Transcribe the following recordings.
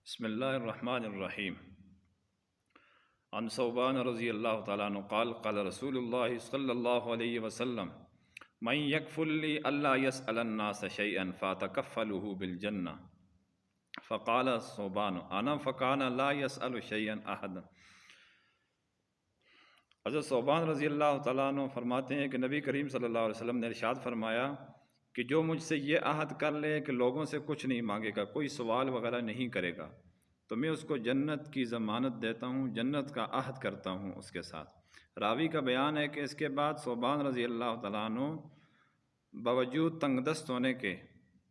بسم اللہ الرحمن الرحیم عن ثوبان رضی اللہ تعالیٰ عنہ قال قال رسول اللہ صلی اللہ علیہ وسلم من یکفل لی اللہ یسأل الناس شیئا فاتکفلہ بالجنہ فقال ثوبان انا فکان لا یسأل شیئا احد۔ حضرت ثوبان رضی اللہ تعالیٰ عنہ فرماتے ہیں کہ نبی کریم صلی اللہ علیہ وسلم نے ارشاد فرمایا کہ جو مجھ سے یہ عہد کر لے کہ لوگوں سے کچھ نہیں مانگے گا، کوئی سوال وغیرہ نہیں کرے گا، تو میں اس کو جنت کی ضمانت دیتا ہوں، جنت کا عہد کرتا ہوں اس کے ساتھ۔ راوی کا بیان ہے کہ اس کے بعد ثوبان رضی اللہ تعالیٰ عنہ باوجود تنگ دست ہونے کے،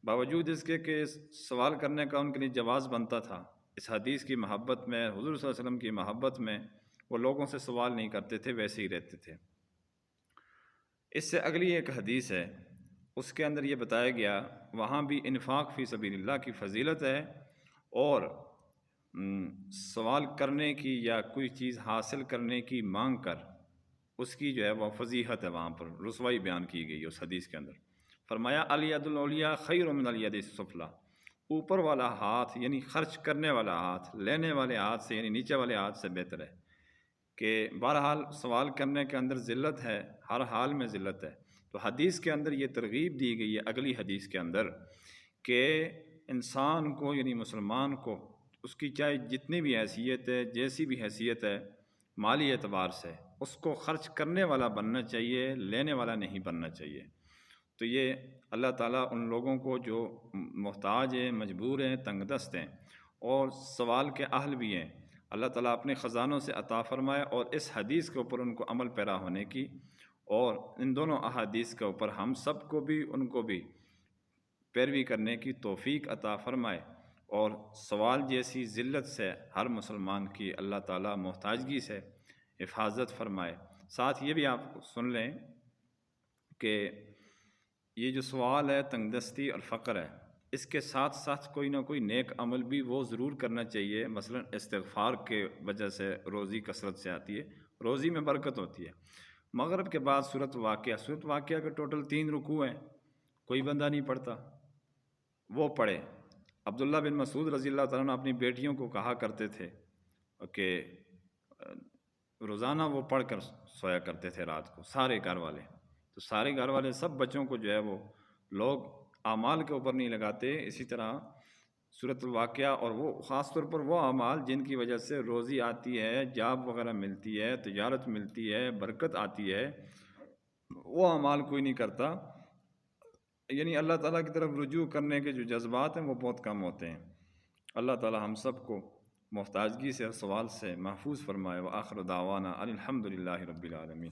باوجود اس کے کہ سوال کرنے کا ان کے لیے جواز بنتا تھا، اس حدیث کی محبت میں، حضور صلی اللہ علیہ وسلم کی محبت میں وہ لوگوں سے سوال نہیں کرتے تھے، ویسے ہی رہتے تھے۔ اس سے اگلی ایک حدیث ہے، اس کے اندر یہ بتایا گیا، وہاں بھی انفاق فی سبیل اللہ کی فضیلت ہے، اور سوال کرنے کی یا کوئی چیز حاصل کرنے کی مانگ کر اس کی جو ہے وہ فضیحت ہے، وہاں پر رسوائی بیان کی گئی ہے اس حدیث کے اندر۔ فرمایا الید العلیٰ خیر من الید السفلیٰ، اوپر والا ہاتھ یعنی خرچ کرنے والا ہاتھ لینے والے ہاتھ سے یعنی نیچے والے ہاتھ سے بہتر ہے۔ کہ بہرحال سوال کرنے کے اندر ذلت ہے، ہر حال میں ذلت ہے، تو حدیث کے اندر یہ ترغیب دی گئی ہے اگلی حدیث کے اندر کہ انسان کو یعنی مسلمان کو اس کی چاہے جتنی بھی حیثیت ہے، جیسی بھی حیثیت ہے مالی اعتبار سے، اس کو خرچ کرنے والا بننا چاہیے، لینے والا نہیں بننا چاہیے۔ تو یہ اللہ تعالیٰ ان لوگوں کو جو محتاج ہیں، مجبور ہیں، تنگ دست ہیں اور سوال کے اہل بھی ہیں، اللہ تعالیٰ اپنے خزانوں سے عطا فرمائے اور اس حدیث کے اوپر ان کو عمل پیرا ہونے کی، اور ان دونوں احادیث کے اوپر ہم سب کو بھی ان کو بھی پیروی کرنے کی توفیق عطا فرمائے، اور سوال جیسی ذلت سے ہر مسلمان کی اللہ تعالیٰ محتاجگی سے حفاظت فرمائے۔ ساتھ یہ بھی آپ سن لیں کہ یہ جو سوال ہے، تنگ دستی اور فقر ہے، اس کے ساتھ ساتھ کوئی نہ کوئی نیک عمل بھی وہ ضرور کرنا چاہیے۔ مثلا استغفار کے وجہ سے روزی کثرت سے آتی ہے، روزی میں برکت ہوتی ہے۔ مغرب کے بعد سورۃ واقعہ کے ٹوٹل 3 رکوع ہیں، کوئی بندہ نہیں پڑھتا، وہ پڑھے۔ عبداللہ بن مسعود رضی اللہ تعالیٰ عنہ اپنی بیٹیوں کو کہا کرتے تھے کہ روزانہ وہ پڑھ کر سویا کرتے تھے رات کو، سارے گھر والے۔ تو سارے گھر والے سب بچوں کو جو ہے وہ لوگ اعمال کے اوپر نہیں لگاتے، اسی طرح سورۃ الواقعہ اور وہ خاص طور پر وہ اعمال جن کی وجہ سے روزی آتی ہے، جاب وغیرہ ملتی ہے، تجارت ملتی ہے، برکت آتی ہے، وہ اعمال کوئی نہیں کرتا۔ یعنی اللہ تعالیٰ کی طرف رجوع کرنے کے جو جذبات ہیں وہ بہت کم ہوتے ہیں۔ اللہ تعالیٰ ہم سب کو محتاجگی سے اور سوال سے محفوظ فرمائے۔ وآخر دعوانا ان الحمد للہ رب العالمین۔